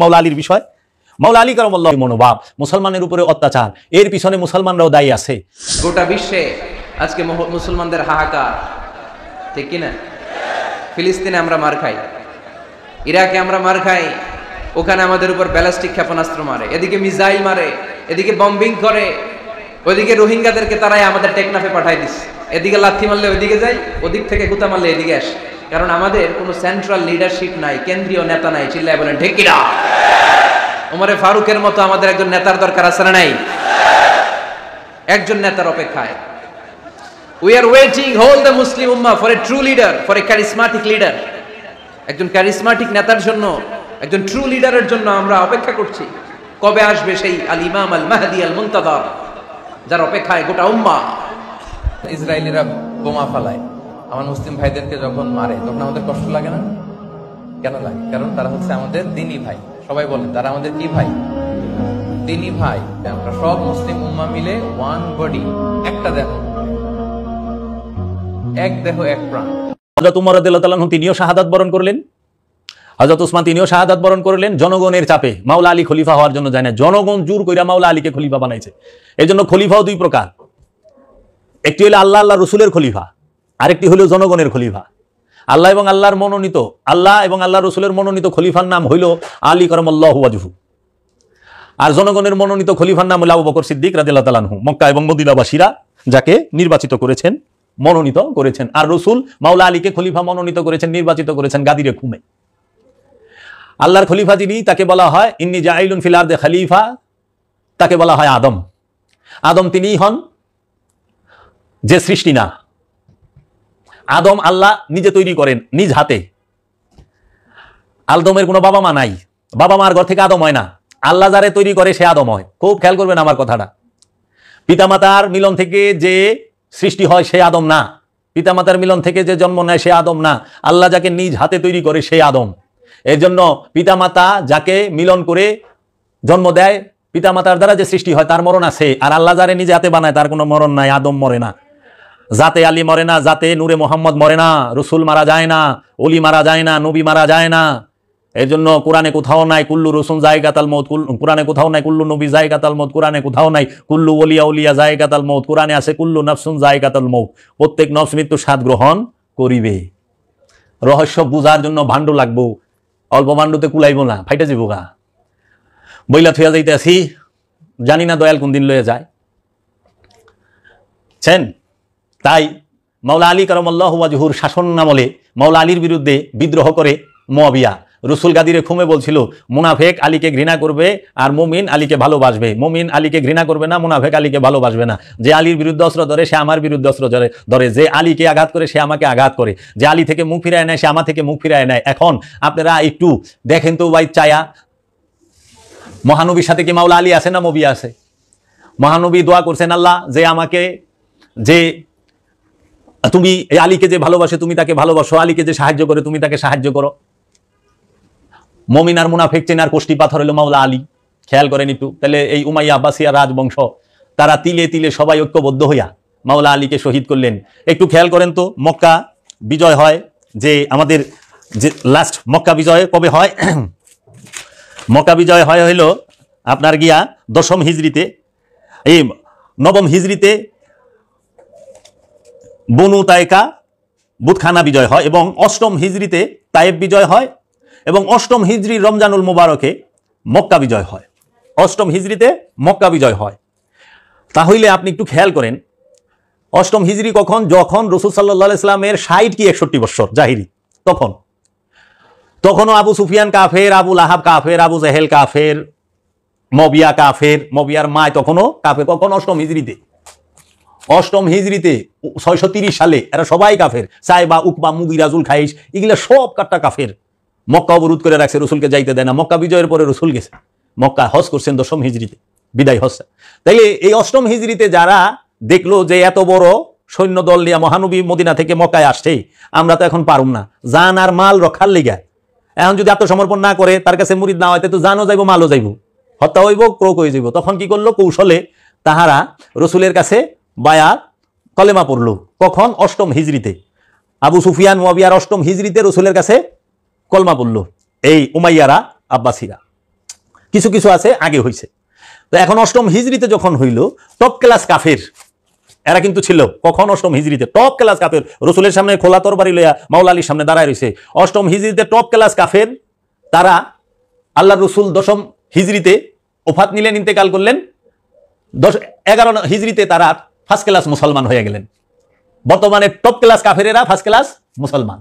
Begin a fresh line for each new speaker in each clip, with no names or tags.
মাওলা আলীর বিষয়। মাওলা আলী কারামাল্লাহু মনোভাব, মুসলমানের উপরে অত্যাচার, এর পিছনে মুসলমানরাও দায়ী আছে।
গোটা বিশ্বে আজকে মুসলমানদের হাহাকার, ঠিক কিনা? ফিলিস্তিনে আমরা মার খাই, ইরাকে আমরা মার খাই, ওখানে আমাদের উপর ব্যালিস্টিক ক্ষেপণাস্ত্র মারে, এদিকে মিসাইল মারে, এদিকে বম্বিং করে, ওইদিকে রোহিঙ্গাদেরকে তারাই আমাদের টেকনাফে পাঠাই দিচ্ছে। এদিকে লাথি মারলে ওইদিকে যাই, ওদিক থেকে গুতা মারলে এদিকে আসে। কারণ আমাদের কোনো সেন্ট্রাল লিডারশিপ নাই, কেন্দ্রীয় নেতা নাই। চিল্লায় বলেন ঠিক কিনা? ওমরে ফারুকের মতো আমাদের একজন নেতার দরকার আছে না নাই? একজন নেতার অপেক্ষায়। We are waiting, whole the Muslim Ummah, for a true leader, for a charismatic leader. একজন ক্যারিসমাটিক নেতার জন্য, একজন ট্রু লিডারের জন্য আমরা অপেক্ষা করছি। কবে আসবে সেই আল ইমাম আল মাহদি আল মুনতাজার, যার অপেক্ষায় গোটা উম্মাহ। ইসরায়েলিরা বোমা ফালায়, আমার মুসলিম ভাইদেরকে যখন মারে তখন আমাদের কষ্ট লাগে না? কেন লাগে? কারণ তারা হচ্ছে আমাদের দ্বীনি ভাই। সবাই বলেন তারা আমাদের কি ভাই? দ্বীনি ভাই। আমরা সব মুসলিম উম্মাহ মিলে ওয়ান বডি, একটা দেহ, এক দেহ এক প্রাণ।
হযরত উমর রাদিয়াল্লাহু তাআলা তিনিও শাহাদাত বরণ করলেন, হযরত ওসমান তিনিও শাহাদাত বরণ করলেন। জনগণের চাপে মাওলা আলী খলিফা হওয়ার জন্য যায় না, জনগণ জোর কইরা মাওলা আলীকে খলিফা বানাইছে। এই জন্য খলিফাও দুই প্রকার, একটি হলো আল্লাহ আল্লাহ রসুলের খলিফা, আরেকটি হলো জনগণের খলিফা। আল্লাহ এবং আল্লাহর মনোনীত, আল্লাহ এবং আল্লাহ রসুলের মনোনীত খলিফার নাম হইল আলী কারামাল্লাহু ওয়াজহু, আর জনগণের মনোনীত খলিফার নাম হলো আবু বকর সিদ্দিক রাদিয়াল্লাহু তাআলা আনহু। মক্কা এবং মদিনাবাসীরা যাকে নির্বাচিত করেছেন, মনোনীত করেছেন, আর রসুল মাওলা আলীকে খলিফা মনোনীত করেছেন, নির্বাচিত করেছেন গাদিরে খুমে। আল্লাহর খলিফা যিনি, তাকে বলা হয় ইন্নী জাইলুন ফিল আরদি খলিফা, তাকে বলা হয় আদম। আদম তিনিই হন যে সৃষ্টি না, আদম আল্লাহ নিজে তৈরি করেন নিজ হাতে। আদমের কোনো বাবা মা নাই, বাবা মার ঘর থেকে আদম হয় না, আল্লাহ যারে তৈরি করে সে আদম হয়। খুব খেয়াল করবেন আমার কথাটা। পিতামাতার মিলন থেকে যে সৃষ্টি হয় সে আদম না, পিতামাতার মিলন থেকে যে জন্ম নেয় সে আদম না, আল্লাহ যাকে নিজ হাতে তৈরি করে সে আদম। এর জন্য পিতামাতা যাকে মিলন করে জন্ম দেয়, পিতামাতার দ্বারা যে সৃষ্টি হয় তার মরণ আছে, আর আল্লাহ যারে নিজে হাতে বানায় তার কোনো মরণ নাই। আদম মরে না, জাতে আলী মরে না, জাতে নূরে মোহাম্মদ মরে না, রসুল মারা যায় না, অলি মারা যায় না, নবী মারা যায় না। এর জন্য কোরআনে কোথাও নাই কুল্লু রসুল জায়গাতাল মউত, কোরআনে কোথাও নাই কুল্লু নবী জায়গাতাল মউত, কোরআনে কোথাও নাই কুল্লু ওলিয়া উলিয়া জায়গাতাল মউত, কোরআনে আছে কুল্লু নাফসুন জায়গাতাল মউত, প্রত্যেক নফস মৃত্যু স্বাদ গ্রহণ করিবে। রহস্য বুঝার জন্য ভাণ্ড লাগবো, অল্প ভাণ্ডতে কুলাইব না, ফাইটা যাবো গা। বইলা থুয়া যাইতে আসি, জানি না দয়াল কোন দিন লয়ে যায়। তাই মাওলা আলী কারামাল্লাহু ওয়াজহুর শাসন আমলে মাওলা আলীর বিরুদ্ধে বিদ্রোহ করে মুআবিয়া। রসুল গাদিরে খুমে বলছিল মুনাফেক আলীকে ঘৃণা করবে আর মুমিন আলীকে ভালোবাসবে, মুমিন আলীকে ঘৃণা করবে না, মুনাফেক আলীকে ভালোবাসবে না। যে আলীর বিরুদ্ধে অস্ত্র ধরে সে আমার বিরুদ্ধে অস্ত্র ধরে, যে আলীকে আঘাত করে সে আমাকে আঘাত করে, যে আলী থেকে মুখ ফিরায় নেয় সে আমার থেকে মুখ ফিরায় নেয়। এখন আপনারা একটু দেখেন তো ভাই, চায়া মহানবীর সাথে কি মাওলা আলী আছে না মুআবিয়া আছে? মহানবী দোয়া করছেন, আল্লাহ যে আমাকে, যে তুমি এই আলীকে যে ভালোবাসে তুমি তাকে ভালোবাসো, আলীকে যে সাহায্য করে তুমি তাকে সাহায্য করো। মুমিন আর মুনাফিক চেনার কোষ্ঠী পাথর হলো মাওলা আলী। খেয়াল করেন একটু, তাহলে এই উমাইয়া আব্বাসিয়া রাজবংশ তারা তিলে তিলে সবাই ঐক্যবদ্ধ হইয়া মাওলা আলীকে শহীদ করলেন। একটু খেয়াল করেন তো, মক্কা বিজয় হয় যে আমাদের যে লাস্ট মক্কা বিজয় কবে হয়? মক্কা বিজয় হয় হইল আপনার গিয়া 10ম হিজরিতে, এই 9ম হিজরিতে বনু তায়েকা বুতখানা বিজয় হয়, এবং 8ম হিজরিতে তায়েব বিজয় হয়, এবং 8ম হিজরি রমজানুল মুবারকে মক্কা বিজয় হয়। 8ম হিজরিতে মক্কা বিজয় হয়। তাহলে আপনি একটু খেয়াল করেন 8ম হিজরি কখন? যখন রাসূল সাল্লাল্লাহু আলাইহি সাল্লামের 60 কি 61 বছর জাহিরি। তখনও আবু সুফিয়ান কাফের, আবু লাহাব কাফের, আবু জাহেল কাফের, মুআবিয়া কাফের, মুআবিয়ার মায় তখনও কাফের। কখন? 8ম হিজরিতে। 8ম হিজরিতে 630 সালে এরা সবাই কাফের। সাইবা, উকবা, মুগিরা, জুলখাইস এগুলা সব কাট্টা কাফের। মক্কা অবরোধ করে রাখছে, রসুলকে যাইতে দেয় না। মক্কা বিজয়ের পরে রসুল গেছে মক্কা, হজ করছেন 10ম হিজরিতে, বিদায় হজ। তাইলে এই 8ম হিজরিতে যারা দেখলো যে এত বড় সৈন্য দল নিয়ে মহানবী মদিনা থেকে মক্কায় আসছে, আমরা তো এখন পারুম না জান আর মাল রক্ষার লিগা। এখন যদি আত্মসমর্পণ না করে, তার কাছে মুরিদ না হয়, তো জানও যাইব, মালও যাইব, হত্যা হইব, ক্রোক হয়ে যাইব। তখন কি করলো? কৌশলে তাহারা রসুলের কাছে বায়াত কলেমা পড়লো। কখন? 8ম হিজরিতে। আবু সুফিয়ান মুআবিয়ার 8ম হিজরিতে রসুলের কাছে কলমা পড়ল এই উমাইয়ারা আব্বাসীরা। কিছু কিছু আছে আগে হয়েছে। তো এখন অষ্টম হিজরিতে যখন হইল, টপ ক্লাস কাফের এরা কিন্তু ছিল। কখন? অষ্টম হিজরিতে টপ ক্লাস কাফের। রসুলের সামনে খোলা তরবারি লইয়া মাওলা আলীর সামনে দাঁড়ায় রয়েছে। অষ্টম হিজরিতে টপ ক্লাস কাফের তারা, আল্লাহ রসুল দশম হিজরিতে ওফাত নিলেন, ইন্তেকাল করলেন। 11 হিজরিতে তারা ফার্স্ট ক্লাস মুসলমান হয়ে গেলেন। বর্তমানে টপ ক্লাস কাফেরেরা ফার্স্ট ক্লাস মুসলমান।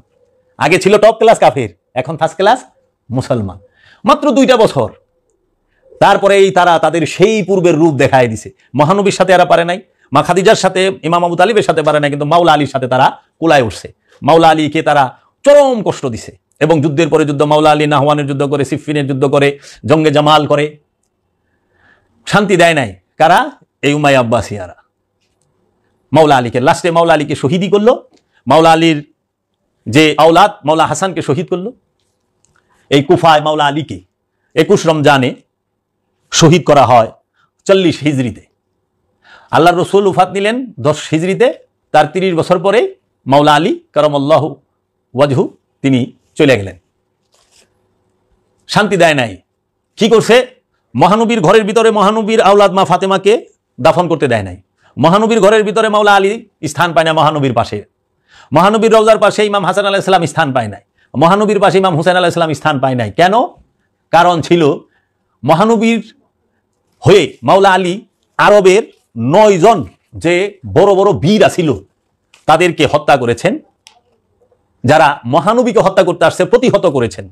আগে ছিল টপ ক্লাস কাফের, এখন ফার্স্ট ক্লাস মুসলমান। মাত্র 2টা বছর। তারপরেই তারা তাদের সেই পূর্বের রূপ দেখায় দিছে। মহানবীর সাথে এরা পারে নাই, মা খাদিজার সাথে, ইমাম আবু তালিবের সাথে পারে নাই, কিন্তু মাওলা আলীর সাথে তারা কুলায় উঠছে। মাওলা আলীকে তারা চরম কষ্ট দিছে এবং যুদ্ধের পরে যুদ্ধ, মাওলা আলী নাহওয়ানের যুদ্ধ করে, সিফিনের যুদ্ধ করে, জঙ্গে জামাল করে, শান্তি দেয় নাই। কারা? এই উমাইয়া আব্বাসিয়ারা মাওলা আলীকে। লাস্টে মাওলা আলীকে শহীদই করলো। মাওলা আলীর যে আওলাদ মাওলা হাসানকে শহীদ করলো। এই কুফায় মাওলা আলীকে 21 রমজানে শহীদ করা হয় 40 হিজরিতে। আল্লাহ রসুল উফাত নিলেন 10 হিজরিতে। তার 30 বছর পরে মাওলা আলী কারামাল্লাহু ওয়াজহু তিনি চলে গেলেন। শান্তি দেয় নাই। কি করছে? মহানবীর ঘরের ভিতরে মহানবীর আওলাদ মা ফাতেমাকে দাফন করতে দেয় নাই। মহানবীর ঘরের ভিতরে মাওলা আলী স্থান পায় না। মহানবীর পাশে, মহানবীর রওজার পাশে ইমাম হাসান আলাইহিস সালাম স্থান পায় নাই। মহানবীর পাশে ইমাম হুসাইন আলাইহিস সালাম স্থান পায় নাই। কেন? কারণ ছিল মহানবীর হয়ে মাওলা আলী আরবের 9 জন যে বড় বড় বীর ছিল তাদেরকে হত্যা করেছেন। যারা মহানবীকে হত্যা করতে আসছে প্রতিহত করেছেন।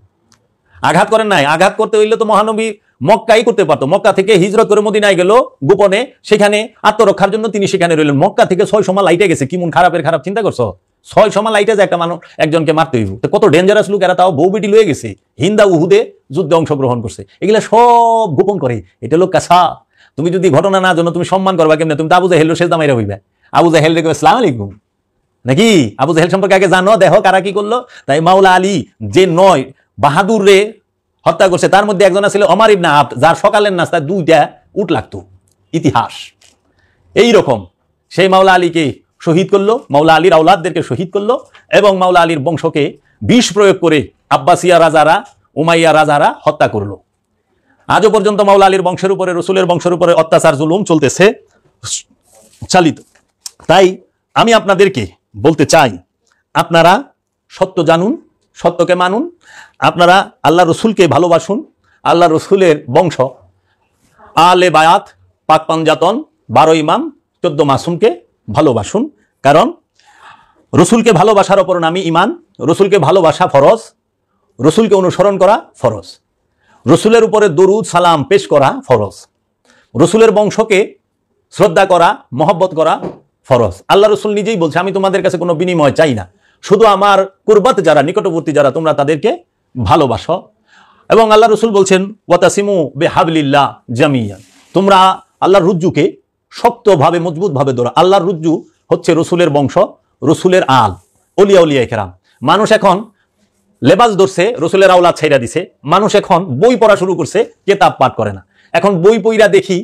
আঘাত করেন নাই। আঘাত করতে হইলে তো মহানবী মক্কাই করতে পারতো। মক্কা থেকে হিজরত করে মদিনায় গেল গোপনে, সেখানে আত্মরক্ষার জন্য তিনি সেখানে রইলেন। মক্কা থেকে 6 সময় লাইটে গেছে। কি মন খারাপের খারাপ চিন্তা করছো? 6 সময় লাইটে যে একটা মানুষ একজনকে মারতে হইব, কত ডেঞ্জারাস লোক এরা। তাও বউ বেটি লয়ে গেছে, হিন্দা উহুদে যুদ্ধে অংশগ্রহণ করছে। এগুলা সব গোপন করে। এটা লোক কাছা। তুমি যদি ঘটনা না জানো তুমি সম্মান করবা কেমনে? তুমি তো আবু জাহেল শেষ দামাইরা হইবা। আবু জাহেল রে আসসালামু আলাইকুম নাকি? আবু জাহেল সম্পর্কে আগে জানো, দেখো কারা কি করলো। তাই মাওলা আলী যে 9 বাহাদুর রে হত্যা করছে, তার মধ্যে একজন ছিল ওমর ইবনে আবদ, যার সকালের নাস্তায় 2টা উট লাগতো। ইতিহাস এই রকম। সেই মাওলা আলীকে শহীদ করলো, মাওলা আলীর আওলাদদেরকে শহীদ করলো এবং মাওলা আলীর বংশকে বিষ প্রয়োগ করে আব্বাসিয়া রাজারা, উমাইয়া রাজারা হত্যা করলো। আজও পর্যন্ত মাওলা আলীর বংশের উপরে, রসুলের বংশের উপরে অত্যাচার জুলুম চলতেছে, চালিত। তাই আমি আপনাদেরকে বলতে চাই, আপনারা সত্য জানুন, সত্যকে মানুন, আপনারা আল্লাহ রসুলকে ভালোবাসুন, আল্লাহ রসুলের বংশ আলে বায়াত, পাক পাঞ্জাতন, 12 ইমাম, 14 মাসুমকে ভালোবাসুন। কারণ রসুলকে ভালোবাসার অপর নামই ইমান। রসুলকে ভালোবাসা ফরজ, রসুলকে অনুসরণ করা ফরজ, রসুলের উপরে দরুদ সালাম পেশ করা ফরজ, রসুলের বংশকে শ্রদ্ধা করা, মহব্বত করা ফরজ। আল্লাহ রসুল নিজেই বলছে, আমি তোমাদের কাছে কোনো বিনিময় চাই না, শুধু আমার কুরবাত যারা, নিকটবর্তী যারা, তোমরা তাদেরকে ভালোবাসো। এবং আল্লাহ রসুল বলছেন ওয়াতাসিমু বিহাবলিল্লাহ জামিয়ান, তোমরা আল্লাহর রুজ্জুকে শক্তভাবে মজবুতভাবে ধরো। আল্লাহর রুজ্জু হচ্ছে রসুলের বংশ, রসুলের আল, অলিয়া উলিয়া কেরাম। মানুষ এখন লেবাস ধরছে, রসুলের আওলাদ ছাইরা দিছে। মানুষ এখন বই পড়া শুরু করছে, কেতাব পাঠ করে না। এখন বই পইরা দেখি,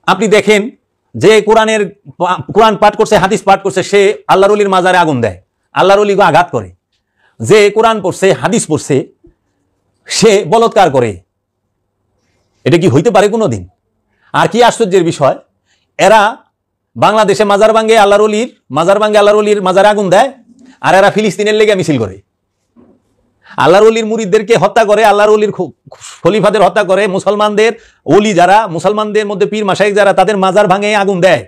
আপনি দেখেন যে কোরআন পাঠ করছে, হাদিস পাঠ করছে, সে আল্লাহর ওলির মাজারে আগুন দেয়, আল্লাহর ওলিকে আঘাত করে। যে কোরআন পড়ছে, হাদিস পড়ছে, সে বলৎকার করে। এটা কি হইতে পারে কোনোদিন? আর কি আশ্চর্যের বিষয়, এরা বাংলাদেশে মাজার ভাঙ্গে আল্লাহর ওলির মাজার ভাঙ্গে, আল্লাহর ওলির মাজারে আগুন দেয়, আর এরা ফিলিস্তিনের লেগে মিছিল করে। আল্লাহর ওলির মুরিদদেরকে হত্যা করে, আল্লাহর ওলির খলিফাদের হত্যা করে, মুসলমানদের ওলি যারা, মুসলমানদের মধ্যে পীর মাশাইখ যারা, তাদের মাজার ভাঙে আগুন দেয়।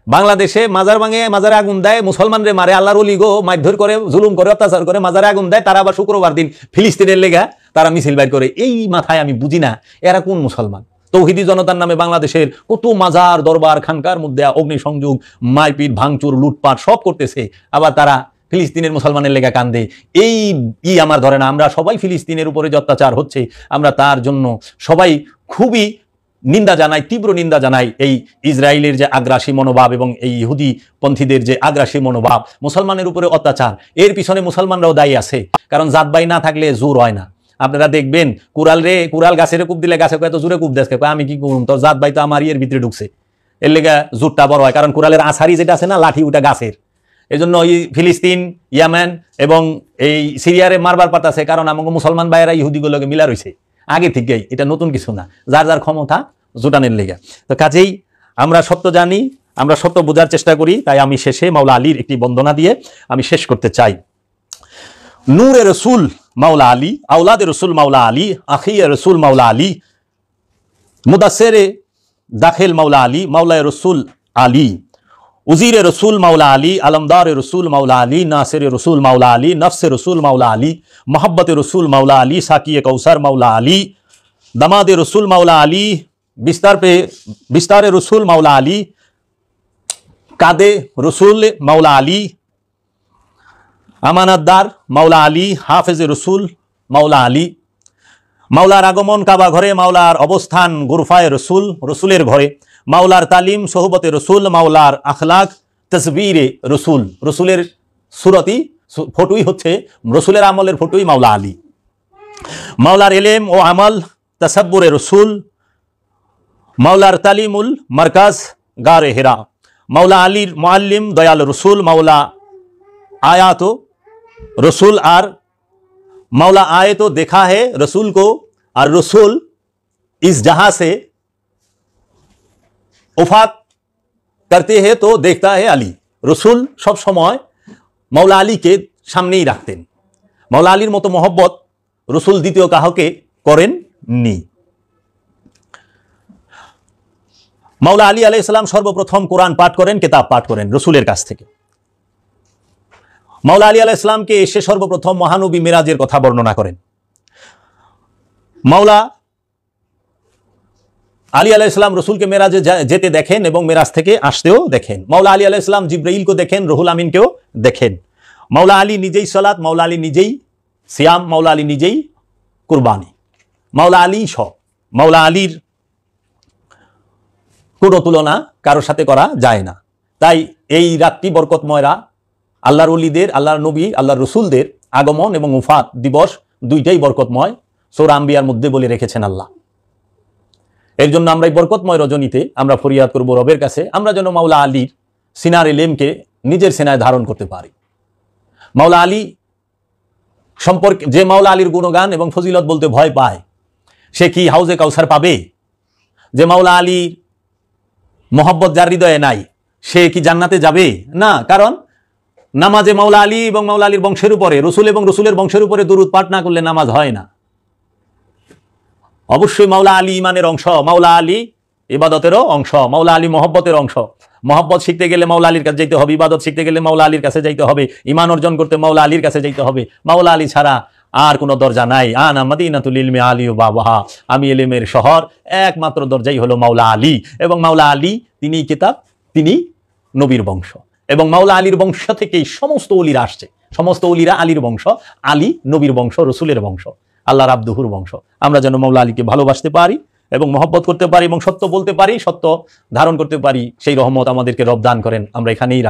বাংলাদেশে মাজার ভাঙে, মাজারে আগুন দেয়, মুসলমানদের মারে, আল্লাহর ওলি গো মারধর করে, জুলুম করে, অত্যাচার করে, মাজারে আগুন দেয়। তারা আবার শুক্রবার দিন ফিলিস্তিনের লেগা তারা মিছিল বাইর করে। এই মাথায় আমি বুঝি না এরা কোন মুসলমান। তৌহিদি জনতার নামে বাংলাদেশের কত মাজার, দরবার, খানকার মধ্যে অগ্নিসংযোগ, মারপিট, ভাঙচুর, লুটপাট সব করতেছে, আবার তারা ফিলিস্তিনের মুসলমানের লেগা কান্দে। এই আমার ধরে না। আমরা সবাই ফিলিস্তিনের উপরে যে অত্যাচার হচ্ছে, আমরা তার জন্য সবাই খুবই নিন্দা জানাই, তীব্র নিন্দা জানাই। এই ইসরায়েলের যে আগ্রাসী মনোভাব এবং এই ইহুদি পন্থীদের যে আগ্রাসী মনোভাব, মুসলমানের উপরে অত্যাচার, এর পিছনে মুসলমানরাও দায়ী আছে। কারণ জাতবাই না থাকলে জোর হয় না। আপনারা দেখবেন কুড়াল গাছের কূপ দিলে গাছে এত জোরে কূপ দেখে, আমি কি করুন, তোর জাতবাই তো আমার ইয়ের ভিতরে ঢুকছে, এর লেগা জোরটা বড় হয়। কারণ কুড়ালের আছারি যেটা আছে না, লাঠি, ওটা গাছের। এই জন্য ওই ফিলিস্তিন, ইয়ামেন এবং এই সিরিয়ারে মারবার পাতাছে, কারণ আমাকে মুসলমান ভাইয়েরা ইহুদিগুলোকে মিলা রয়েছে। আগে থেকেই, এটা নতুন কিছু না, যার যার ক্ষমতা জোটানের লেগে। তো কাজেই আমরা সত্য জানি, আমরা সত্য বোঝার চেষ্টা করি। তাই আমি শেষে মাওলা আলীর একটি বন্দনা দিয়ে আমি শেষ করতে চাই। নূরে রসুল মাওলা আলী, আওলাদে রসুল মাওলা আলী, আখিয়ে রসুল মাওলা আলী, মুদাসেরে দাখিল মাওলা আলী, মাওলায় রসুল আলী, উজির রসুল মাওলা আলী, আলমদার রসুল মাওলা আলী, নাসির রসুল মাওলা আলী, নফস রসুল মাওলা আলী, মোহব্বত রসুল মাওলা আলী, সাকিয়ে কৌসर মাওলা আলী, दमाद रसूल मौला अली, बिस्तार रसूल मौला अली, कादे रसूल मौला अली, আমানতদার মাওলা আলী, হাফেজ রসুল মাওলা আলী, মাওলার আগমন কাবা ঘরে, মাওলার অবস্থান গুরফায়ে রসুল, রসুলের ঘরে, মাওলার তালিম সোহবতে রসুল, মাওলার আখলাক তসবীরে রসুল, রসুলের সুরতি ফটোই হচ্ছে রসুলের আমলের ফটোই মাওলা আলী, মাওলার এলেম ও আমল তসব্বুরে রসুল, মাওলার তালিমুল মারকাজ গারে হেরা, মাওলা আলীর মুআল্লিম দয়াল রসুল, মাওলা आया तो रसूल और मौला आए तो देखा है रसूल को, और रसूल इस जहां से उफाक करते हैं तो देखता है अली। रसूल सब समय मौला आली के सामने ही रखतें। मौला आलीर मतो मोहब्बत रसूल द्वितीय काउके करेन नी। मौला आली आलैहिस सालाम सर्वप्रथम कुरान पाठ करें, किताब पाठ करें रसूलेर काछ थेके। मौला आली आलैहिस सालामके एसे सर्वप्रथम महानबी मेराजेर कथा बर्णना करें। मौला आली आलैहिस सालाम रसूलके मेराजे जेते देखें एबं मेराज थेके आसतेও देखें। मौला आली आलैहिस सालाम जिब्राइलको देखें, रुहुल आमीनकेও देखें। मौला आली निजेई सलात, मौला आली निजेई सियाम, मौला आली निजेई कुरबानी, मौला आली सब। मौला आलीर कोनो तुलना कारो साथे करा जाए ना। ताई এই রাতটি বরকতময়, আল্লাহর ওলিদের, আল্লাহর নবী, আল্লাহর রসুলদের আগমন এবং উফাত দিবস দুইটাই বরকতময়, সূরা আম্বিয়ার মধ্যে বলে রেখেছেন আল্লাহ। এর জন্য আমরা এই বরকতময় রজনীতে আমরা ফরিয়াদ করব রবের কাছে, আমরা যেন মাওলা আলীর সিনার এলেমকে নিজের সিনায় ধারণ করতে পারি। মাওলা আলী সম্পর্কে যে মাওলা আলীর গুণগান এবং ফজিলত বলতে ভয় পায়, সে কি হাউজে কাউসার পাবে? যে মাওলা আলীর মোহব্বত যার হৃদয়ে নাই, সে কি জান্নাতে যাবে না? কারণ নামাজে মাওলা আলী এবং মাওলা আলীর বংশের উপরে, রসুল এবং রসুলের বংশের উপরে দরুদ পাঠ না করলে নামাজ হয় না। অবশ্যই মাওলা আলী ইমানের অংশ, মাওলা আলী ইবাদতেরও অংশ, মাওলা আলী মহব্বতের অংশ। মহব্বত শিখতে গেলে মাওলা আলীর কাছে যাইতে হবে, ইবাদত শিখতে গেলে মাওলা আলীর কাছে যাইতে হবে, ইমান অর্জন করতে মাওলা আলীর কাছে যাইতে হবে। মাওলা আলী ছাড়া আর কোনো দরজা নাই। আনা মাদিনাতুল ইলমি আলী ও বাবাহা, আমি ইলমের শহর, একমাত্র দরজাই হলো মাওলা আলী। এবং মাওলা আলী তিনি কিতাব, তিনি নবীর বংশ, এবং মাওলা আলীর বংশ থেকেই সমস্ত ওলিরা আসছে। সমস্ত ওলিরা আলীর বংশ, আলী নবীর বংশ, রসুলের বংশ, আল্লাহর আব্দুহুর বংশ। আমরা যেন মাওলা আলীকে ভালোবাসতে পারি এবং মহব্বত করতে পারি এবং সত্য বলতে পারি, সত্য ধারণ করতে পারি, সেই রহমত আমাদেরকে রব দান করেন। আমরা এখানেই রাখি।